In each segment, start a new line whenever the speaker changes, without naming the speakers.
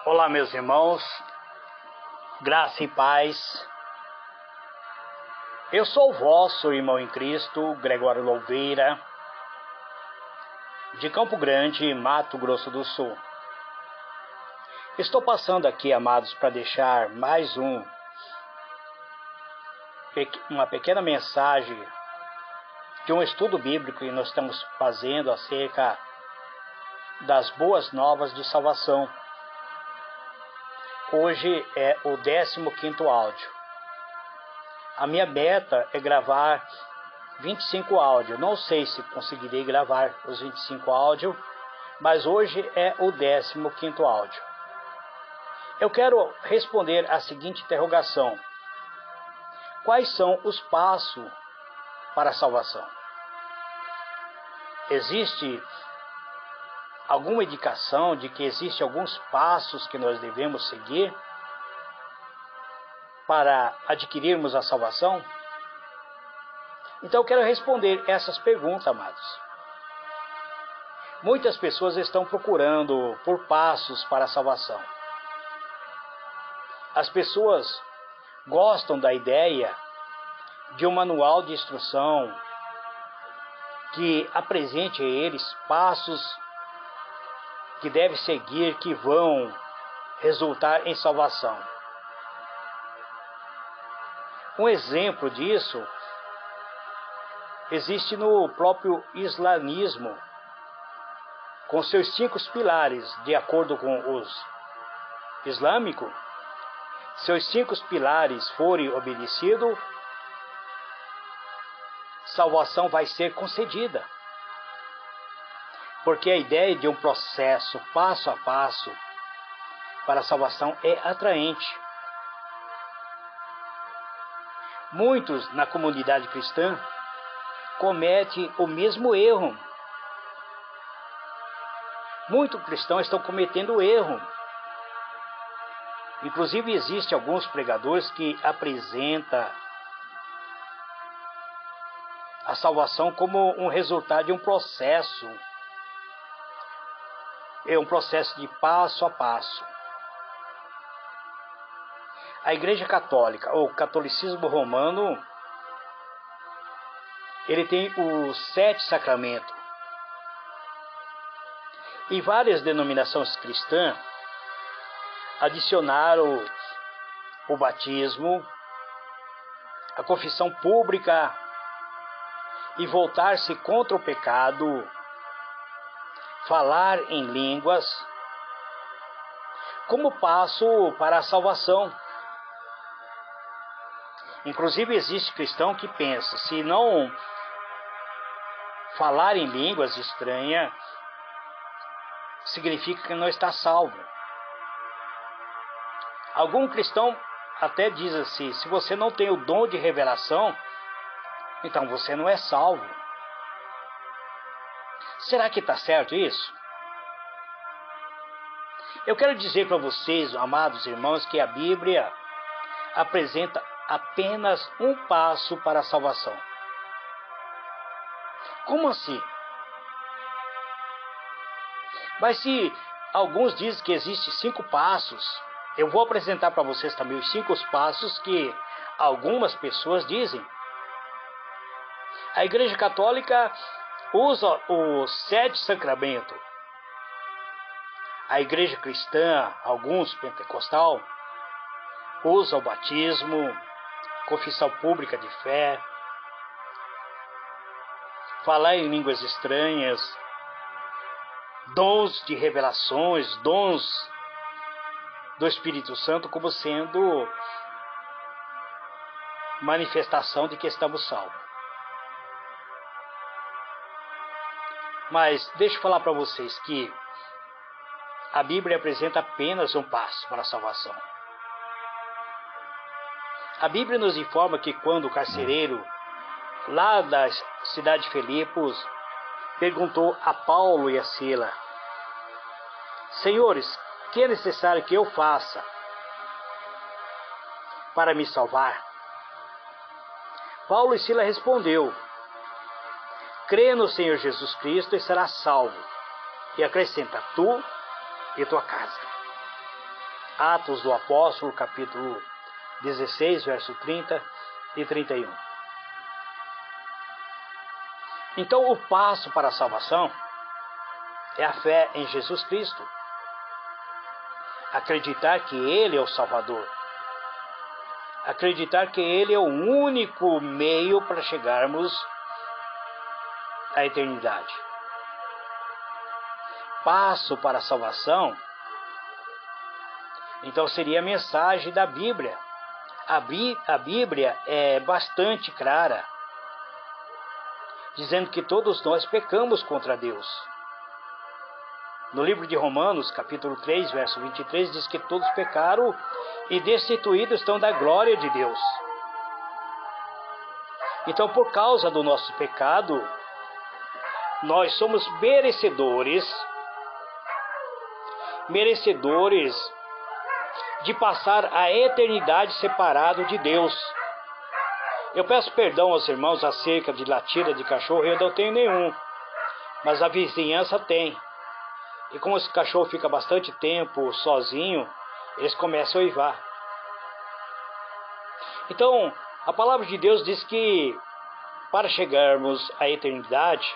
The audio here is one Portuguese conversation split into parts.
Olá, meus irmãos, graça e paz. Eu sou o vosso irmão em Cristo, Gregório Louveira, de Campo Grande, Mato Grosso do Sul. Estou passando aqui, amados, para deixar mais uma pequena mensagem de um estudo bíblico que nós estamos fazendo acerca das boas novas de salvação. Hoje é o 15º áudio. A minha meta é gravar 25 áudios. Não sei se conseguirei gravar os 25 áudios, mas hoje é o 15º áudio. Eu quero responder a seguinte interrogação: quais são os passos para a salvação? Existe alguma indicação de que existem alguns passos que nós devemos seguir para adquirirmos a salvação? Então eu quero responder essas perguntas, amados. Muitas pessoas estão procurando por passos para a salvação. As pessoas gostam da ideia de um manual de instrução que apresente a eles passos que deve seguir, que vão resultar em salvação. Um exemplo disso existe no próprio islamismo, com seus 5 pilares. De acordo com os islâmicos, seus 5 pilares forem obedecidos, salvação vai ser concedida. Porque a ideia de um processo passo a passo para a salvação é atraente. Muitos na comunidade cristã cometem o mesmo erro. Muitos cristãos estão cometendo erro. Inclusive existem alguns pregadores que apresentam a salvação como um resultado de um processo. É um processo de passo a passo. A Igreja Católica, ou catolicismo romano, ele tem os 7 sacramentos. E várias denominações cristãs adicionaram o batismo, a confissão pública e voltar-se contra o pecado, falar em línguas, como passo para a salvação. Inclusive existe cristão que pensa, se não falar em línguas estranhas, significa que não está salvo. Algum cristão até diz assim: se você não tem o dom de revelação, então você não é salvo. Será que está certo isso? Eu quero dizer para vocês, amados irmãos, que a Bíblia apresenta apenas um passo para a salvação. Como assim? Mas se alguns dizem que existem 5 passos, eu vou apresentar para vocês também os 5 passos que algumas pessoas dizem. A Igreja Católica usa os 7 sacramentos. A Igreja Cristã, alguns pentecostal, usa o batismo, confissão pública de fé, falar em línguas estranhas, dons de revelações, dons do Espírito Santo como sendo manifestação de que estamos salvos. Mas deixa eu falar para vocês que a Bíblia apresenta apenas um passo para a salvação. A Bíblia nos informa que quando o carcereiro lá da cidade de Filipos perguntou a Paulo e a Sila: Senhores, o que é necessário que eu faça para me salvar? Paulo e Sila respondeu: crê no Senhor Jesus Cristo e serás salvo. E acrescenta: tu e tua casa. Atos do Apóstolo, capítulo 16, verso 30 e 31. Então, o passo para a salvação é a fé em Jesus Cristo. Acreditar que Ele é o Salvador. Acreditar que Ele é o único meio para chegarmos à eternidade. Passo para a salvação, então seria a mensagem da Bíblia. A Bíblia é bastante clara, dizendo que todos nós pecamos contra Deus. No livro de Romanos, capítulo 3, verso 23, diz que todos pecaram e destituídos estão da glória de Deus. Então, por causa do nosso pecado, nós somos merecedores de passar a eternidade separado de Deus. Eu peço perdão aos irmãos acerca de latida de cachorro, eu não tenho nenhum, mas a vizinhança tem. E como esse cachorro fica bastante tempo sozinho, eles começam a uivar. Então, a palavra de Deus diz que para chegarmos à eternidade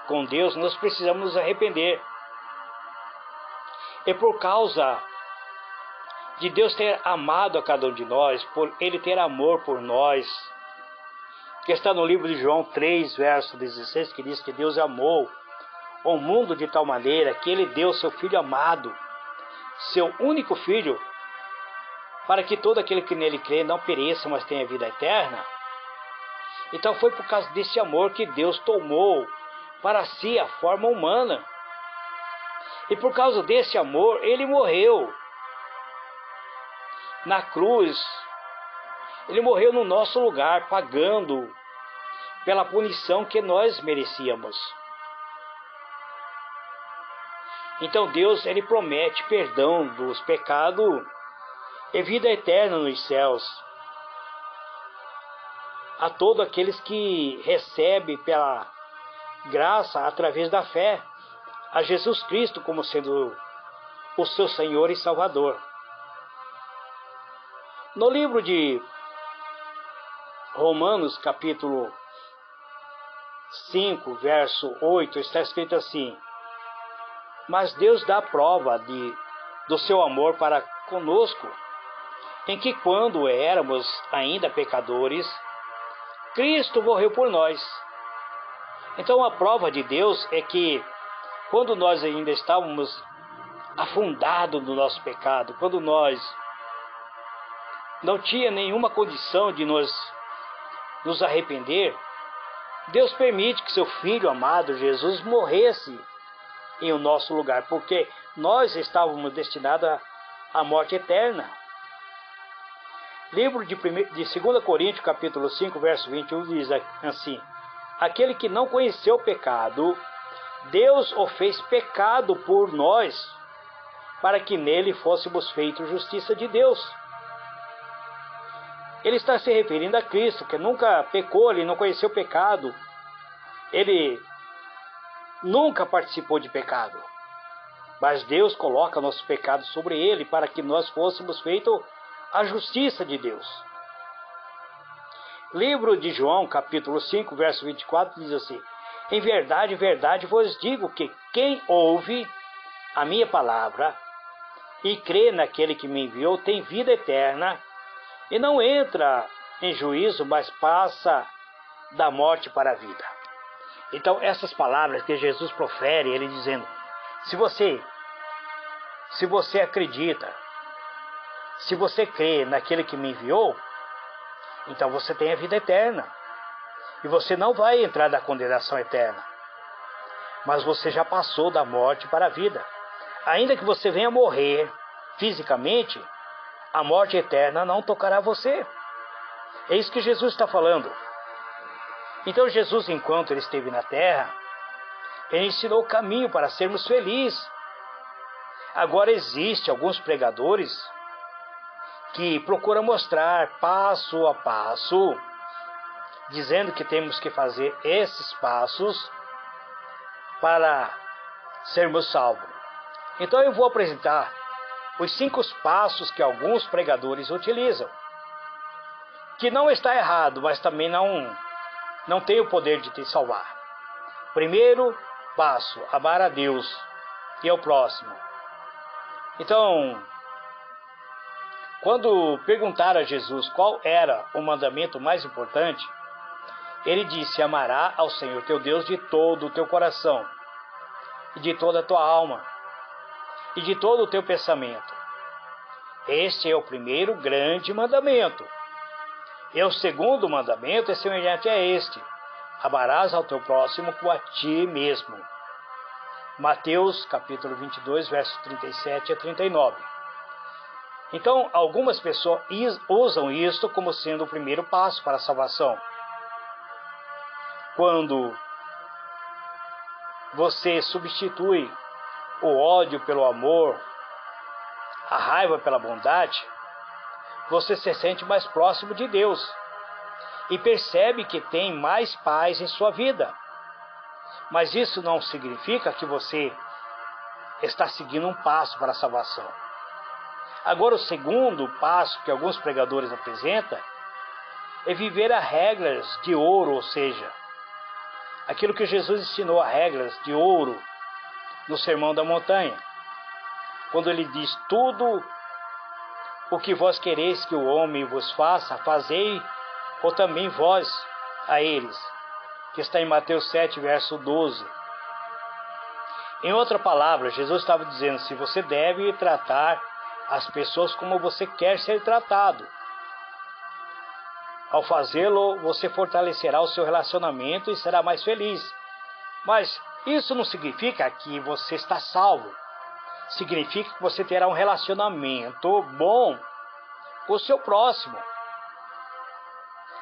com Deus, nós precisamos nos arrepender. E por causa de Deus ter amado a cada um de nós, por Ele ter amor por nós, que está no livro de João 3, verso 16, que diz que Deus amou o mundo de tal maneira que Ele deu seu Filho amado, seu único Filho, para que todo aquele que nele crê não pereça, mas tenha vida eterna. Então foi por causa desse amor que Deus tomou para si a forma humana. E por causa desse amor, Ele morreu na cruz. Ele morreu no nosso lugar, pagando pela punição que nós merecíamos. Então Deus, Ele promete perdão dos pecados e vida eterna nos céus a todos aqueles que recebem pela graça através da fé a Jesus Cristo como sendo o seu Senhor e Salvador. No livro de Romanos, capítulo 5, verso 8, está escrito assim: mas Deus dá prova do seu amor para conosco, em que quando éramos ainda pecadores, Cristo morreu por nós. Então a prova de Deus é que quando nós ainda estávamos afundados no nosso pecado, quando nós não tinha nenhuma condição de nos arrepender, Deus permite que seu Filho amado Jesus morresse em o nosso lugar, porque nós estávamos destinados à morte eterna. Livro de 2 Coríntios, capítulo 5, verso 21, diz assim: aquele que não conheceu o pecado, Deus o fez pecado por nós, para que nele fôssemos feitos justiça de Deus. Ele está se referindo a Cristo, que nunca pecou, ele não conheceu o pecado. Ele nunca participou de pecado. Mas Deus coloca nosso pecado sobre ele, para que nós fôssemos feitos a justiça de Deus. Livro de João, capítulo 5, verso 24, diz assim: em verdade, verdade vos digo que quem ouve a minha palavra e crê naquele que me enviou tem vida eterna e não entra em juízo, mas passa da morte para a vida. Então essas palavras que Jesus profere, ele dizendo: se você acredita, se você crê naquele que me enviou, então você tem a vida eterna. E você não vai entrar na condenação eterna, mas você já passou da morte para a vida. Ainda que você venha morrer fisicamente, a morte eterna não tocará você. É isso que Jesus está falando. Então Jesus, enquanto ele esteve na terra, ele ensinou o caminho para sermos felizes. Agora existem alguns pregadores que procuram mostrar passo a passo, dizendo que temos que fazer esses passos para sermos salvos. Então eu vou apresentar os 5 passos que alguns pregadores utilizam, que não está errado, mas também não tem o poder de te salvar. Primeiro passo, amar a Deus e ao próximo. Então, quando perguntaram a Jesus qual era o mandamento mais importante, ele disse: amará ao Senhor teu Deus de todo o teu coração, e de toda a tua alma, e de todo o teu pensamento. Este é o primeiro grande mandamento. E o segundo mandamento é semelhante a este: amarás ao teu próximo como a ti mesmo. Mateus capítulo 22, versos 37 a 39. Então, algumas pessoas usam isto como sendo o primeiro passo para a salvação. Quando você substitui o ódio pelo amor, a raiva pela bondade, você se sente mais próximo de Deus e percebe que tem mais paz em sua vida. Mas isso não significa que você está seguindo um passo para a salvação. Agora, o segundo passo que alguns pregadores apresentam é viver as regras de ouro, ou seja, aquilo que Jesus ensinou, as regras de ouro no Sermão da Montanha, quando ele diz: tudo o que vós quereis que o homem vos faça, fazei ou também vós a eles, que está em Mateus 7, verso 12. Em outra palavra, Jesus estava dizendo: se você deve tratar as pessoas como você quer ser tratado. Ao fazê-lo, você fortalecerá o seu relacionamento e será mais feliz. Mas isso não significa que você está salvo. Significa que você terá um relacionamento bom com o seu próximo.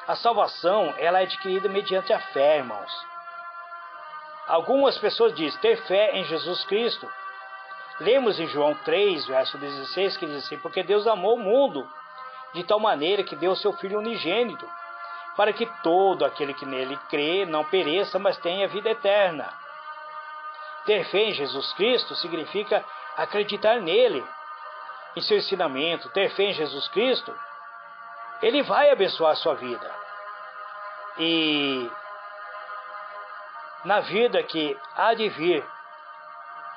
A salvação, ela é adquirida mediante a fé, irmãos. Algumas pessoas dizem ter fé em Jesus Cristo. Lemos em João 3, verso 16, que diz assim: porque Deus amou o mundo de tal maneira que deu o seu Filho unigênito, para que todo aquele que nele crê não pereça, mas tenha vida eterna. Ter fé em Jesus Cristo significa acreditar nele, em seu ensinamento. Ter fé em Jesus Cristo, ele vai abençoar a sua vida. E na vida que há de vir.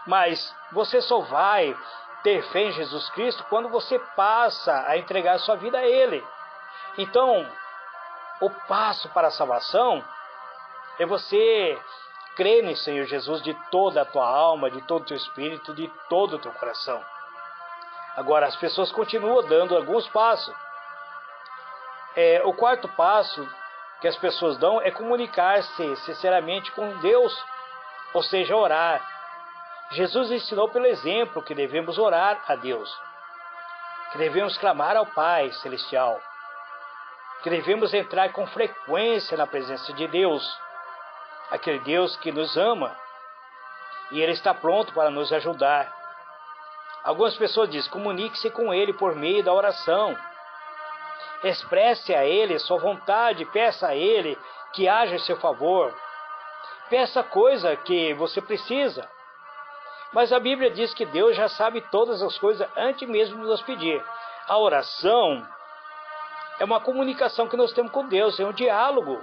Mas você só vai ter fé em Jesus Cristo quando você passa a entregar a sua vida a Ele. Então, o passo para a salvação é você crer no Senhor Jesus de toda a tua alma, de todo o teu espírito, de todo o teu coração. Agora, as pessoas continuam dando alguns passos. O quarto passo que as pessoas dão é comunicar-se sinceramente com Deus, ou seja, orar. Jesus ensinou pelo exemplo que devemos orar a Deus, que devemos clamar ao Pai Celestial, que devemos entrar com frequência na presença de Deus, aquele Deus que nos ama, e Ele está pronto para nos ajudar. Algumas pessoas dizem: comunique-se com Ele por meio da oração, expresse a Ele a sua vontade, peça a Ele que haja em seu favor, peça a coisa que você precisa. Mas a Bíblia diz que Deus já sabe todas as coisas antes mesmo de nos pedir. A oração é uma comunicação que nós temos com Deus, é um diálogo.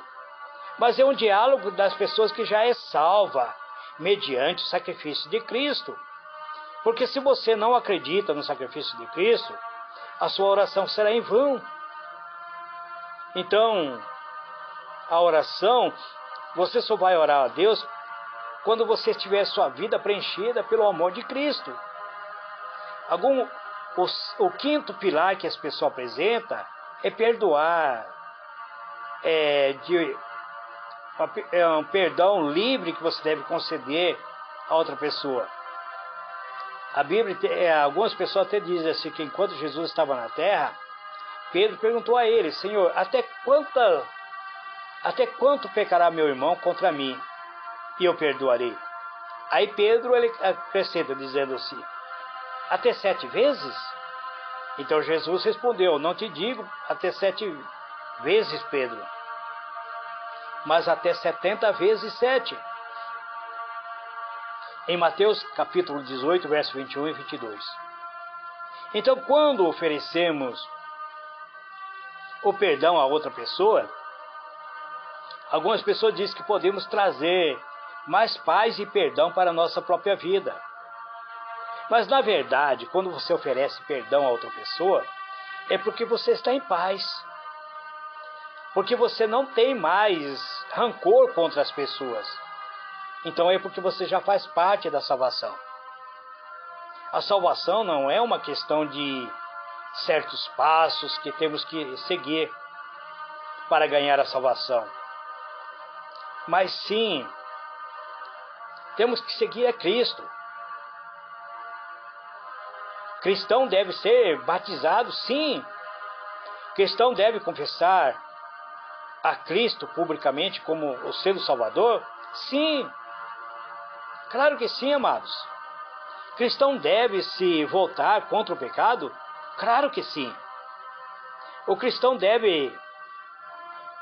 Mas é um diálogo das pessoas que já é salva, mediante o sacrifício de Cristo. Porque se você não acredita no sacrifício de Cristo, a sua oração será em vão. Então, a oração, você só vai orar a Deus quando você tiver sua vida preenchida pelo amor de Cristo. O quinto pilar que as pessoas apresentam é perdoar. É um perdão livre que você deve conceder a outra pessoa. A Bíblia, algumas pessoas até dizem assim, que enquanto Jesus estava na terra, Pedro perguntou a ele: Senhor, até quanto pecará meu irmão contra mim e eu perdoarei? Aí Pedro, ele acrescenta dizendo assim: até 7 vezes? Então Jesus respondeu: não te digo até 7 vezes, Pedro, mas até 70 vezes 7. Em Mateus capítulo 18, verso 21 e 22. Então, quando oferecemos o perdão a outra pessoa, algumas pessoas dizem que podemos trazer mais paz e perdão para a nossa própria vida. Mas, na verdade, quando você oferece perdão a outra pessoa, é porque você está em paz. Porque você não tem mais rancor contra as pessoas. Então é porque você já faz parte da salvação. A salvação não é uma questão de certos passos que temos que seguir para ganhar a salvação. Mas sim, temos que seguir a Cristo. Cristão deve ser batizado, sim. Cristão deve confessar a Cristo publicamente como o seu Salvador? Sim. Claro que sim, amados. Cristão deve se voltar contra o pecado? Claro que sim. O cristão deve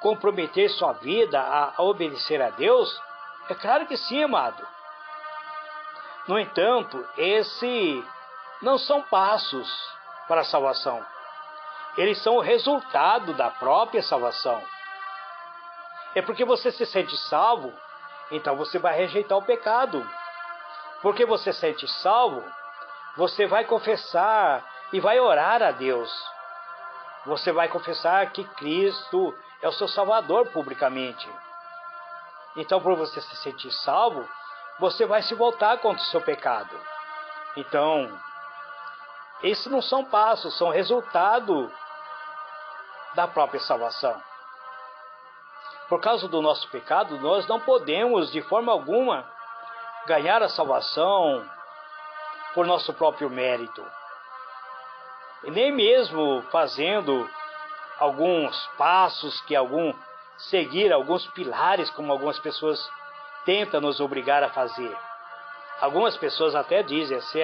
comprometer sua vida a obedecer a Deus? É claro que sim, amado. No entanto, esses não são passos para a salvação. Eles são o resultado da própria salvação. É porque você se sente salvo, então você vai rejeitar o pecado. Porque você se sente salvo, você vai confessar e vai orar a Deus. Você vai confessar que Cristo é o seu Salvador publicamente. Então, por você se sentir salvo, você vai se voltar contra o seu pecado. Então, esses não são passos, são resultado da própria salvação. Por causa do nosso pecado, nós não podemos, de forma alguma, ganhar a salvação por nosso próprio mérito. E nem mesmo fazendo alguns passos seguir alguns pilares, como algumas pessoas tentam nos obrigar a fazer. Algumas pessoas até dizem assim,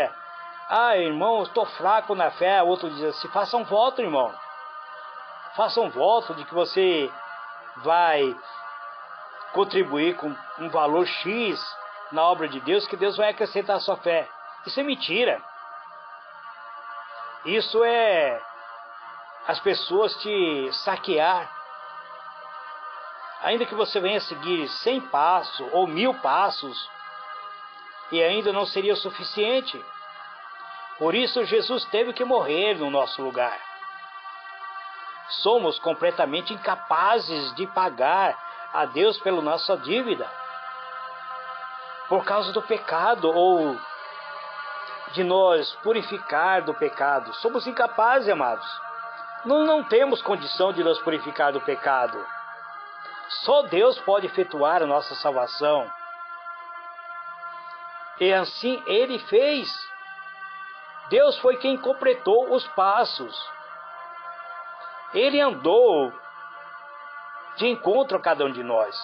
irmão, eu estou fraco na fé. Outro diz assim, faça um voto, irmão. Faça um voto de que você vai contribuir com um valor X na obra de Deus, que Deus vai acrescentar a sua fé. Isso é mentira. Isso é as pessoas te saquear. Ainda que você venha seguir 100 passos ou 1000 passos, e ainda não seria o suficiente. Por isso Jesus teve que morrer no nosso lugar. Somos completamente incapazes de pagar a Deus pela nossa dívida. Por causa do pecado, ou de nós purificar do pecado. Somos incapazes, amados. Não temos condição de nos purificar do pecado. Só Deus pode efetuar a nossa salvação. E assim Ele fez. Deus foi quem completou os passos. Ele andou de encontro a cada um de nós.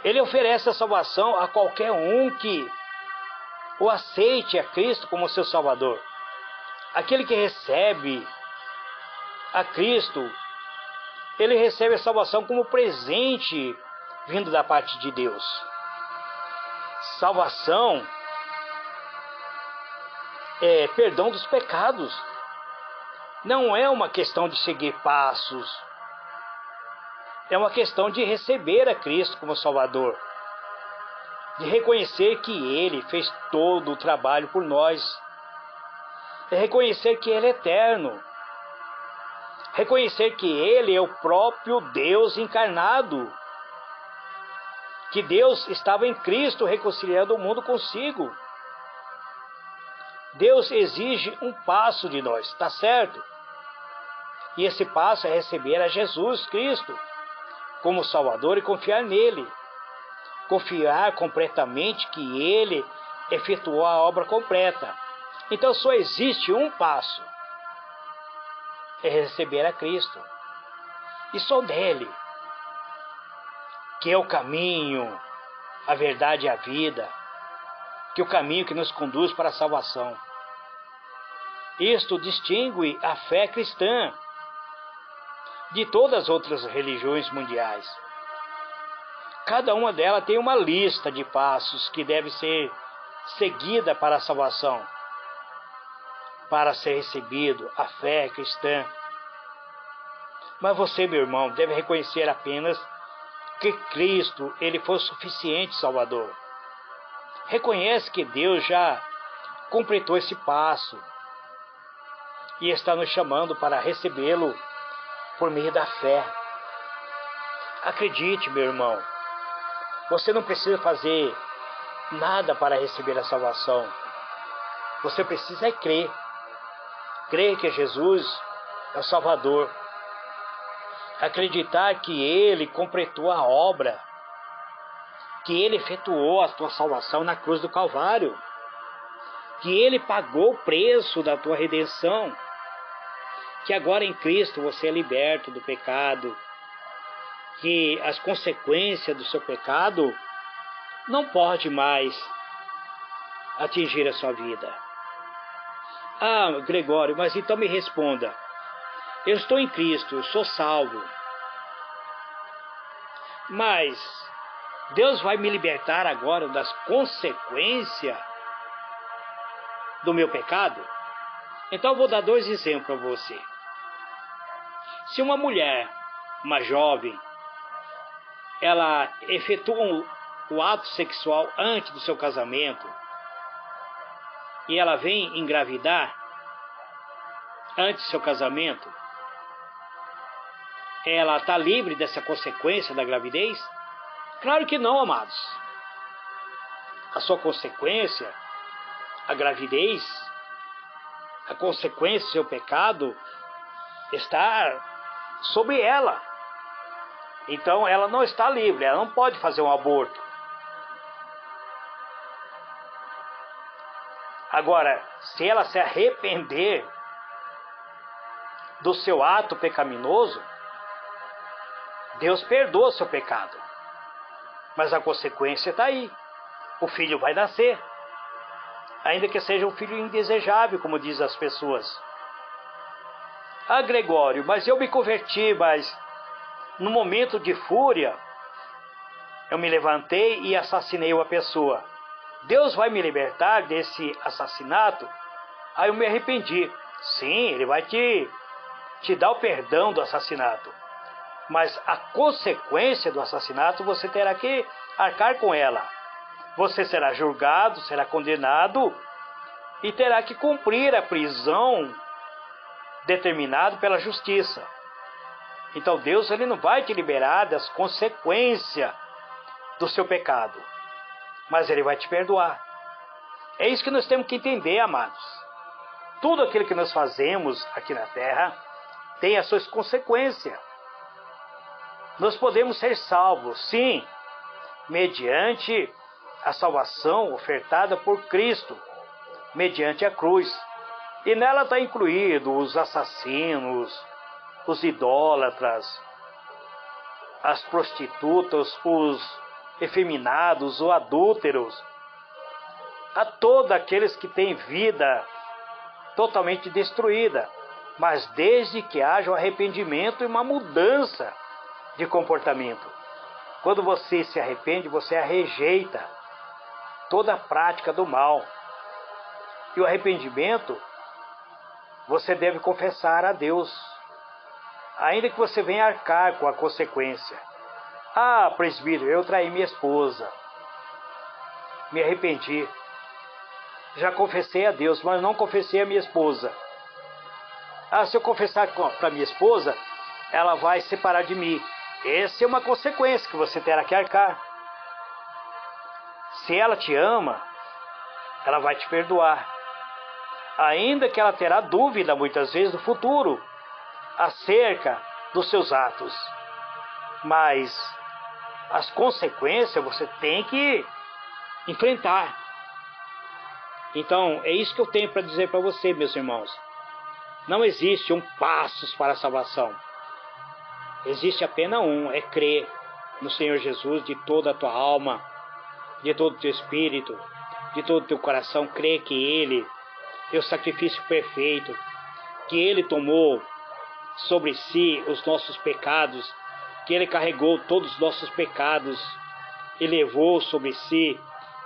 Ele oferece a salvação a qualquer um que o aceite a Cristo como seu Salvador. Aquele que recebe a Cristo, ele recebe a salvação como presente vindo da parte de Deus. Salvação é perdão dos pecados. Não é uma questão de seguir passos. É uma questão de receber a Cristo como Salvador. De reconhecer que Ele fez todo o trabalho por nós. É reconhecer que Ele é eterno. Reconhecer que Ele é o próprio Deus encarnado. Que Deus estava em Cristo reconciliando o mundo consigo. Deus exige um passo de nós, está certo? E esse passo é receber a Jesus Cristo como Salvador e confiar nele. Confiar completamente que Ele efetuou a obra completa. Então só existe um passo. É receber a Cristo. E só dele. Que é o caminho, a verdade e a vida. Que é o caminho que nos conduz para a salvação. Isto distingue a fé cristã de todas as outras religiões mundiais. Cada uma delas tem uma lista de passos que deve ser seguida para a salvação. para ser recebido a fé cristã. Mas você, meu irmão, deve reconhecer apenas que Cristo, Ele foi o suficiente Salvador. Reconhece que Deus já completou esse passo e está nos chamando para recebê-lo por meio da fé. Acredite, meu irmão, você não precisa fazer nada para receber a salvação. Você precisa crer. Crer que Jesus é o Salvador. Acreditar que Ele completou a obra, que Ele efetuou a tua salvação na cruz do Calvário, que Ele pagou o preço da tua redenção, que agora em Cristo você é liberto do pecado, que as consequências do seu pecado não pode mais atingir a sua vida. Ah, Gregório, mas então me responda. Eu estou em Cristo, eu sou salvo. Mas Deus vai me libertar agora das consequências do meu pecado? Então eu vou dar 2 exemplos para você. Se uma mulher, uma jovem, ela efetua o ato sexual antes do seu casamento e ela vem engravidar antes do seu casamento, ela está livre dessa consequência da gravidez? Claro que não, amados. A sua consequência, a gravidez, a consequência do seu pecado está sobre ela. Então ela não está livre, ela não pode fazer um aborto. Agora, se ela se arrepender do seu ato pecaminoso, Deus perdoa o seu pecado. Mas a consequência está aí. O filho vai nascer. Ainda que seja um filho indesejável, como dizem as pessoas. Ah, Gregório, mas eu me converti, mas no momento de fúria, eu me levantei e assassinei uma pessoa. Deus vai me libertar desse assassinato? Aí eu me arrependi. Sim, Ele vai te dar o perdão do assassinato. Mas a consequência do assassinato você terá que arcar com ela. Você será julgado, será condenado e terá que cumprir a prisão determinada pela justiça. Então Deus, Ele não vai te liberar das consequências do seu pecado, mas Ele vai te perdoar. É isso que nós temos que entender, amados. Tudo aquilo que nós fazemos aqui na terra tem as suas consequências. Nós podemos ser salvos, sim, mediante a salvação ofertada por Cristo, mediante a cruz. E nela está incluído os assassinos, os idólatras, as prostitutas, os efeminados, os adúlteros, a todos aqueles que têm vida totalmente destruída, mas desde que haja um arrependimento e uma mudança de comportamento. Quando você se arrepende, você rejeita toda a prática do mal. E o arrependimento, você deve confessar a Deus, ainda que você venha arcar com a consequência. Ah, presbítero, eu traí minha esposa, me arrependi. Já confessei a Deus, mas não confessei a minha esposa. Ah, se eu confessar para minha esposa, ela vai se separar de mim. Essa é uma consequência que você terá que arcar. Se ela te ama, ela vai te perdoar. Ainda que ela terá dúvida muitas vezes do futuro acerca dos seus atos. Mas as consequências você tem que enfrentar. Então, é isso que eu tenho para dizer para você, meus irmãos. Não existe um passos para a salvação. Existe apenas um, é crer no Senhor Jesus de toda a tua alma, de todo o teu espírito, de todo o teu coração. Crer que Ele é o sacrifício perfeito, que Ele tomou sobre si os nossos pecados, que Ele carregou todos os nossos pecados e levou sobre si,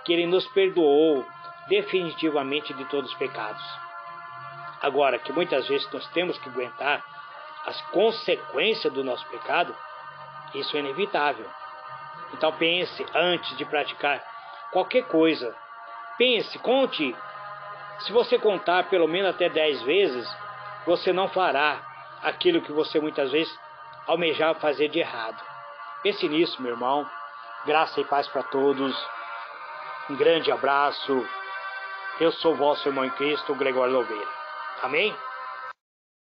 que Ele nos perdoou definitivamente de todos os pecados. Agora, que muitas vezes nós temos que aguentar as consequências do nosso pecado, isso é inevitável. Então pense antes de praticar qualquer coisa. Pense, conte. Se você contar pelo menos até 10 vezes, você não fará aquilo que você muitas vezes almejava fazer de errado. Pense nisso, meu irmão. Graça e paz para todos. Um grande abraço. Eu sou vosso irmão em Cristo, Gregório Louveira. Amém?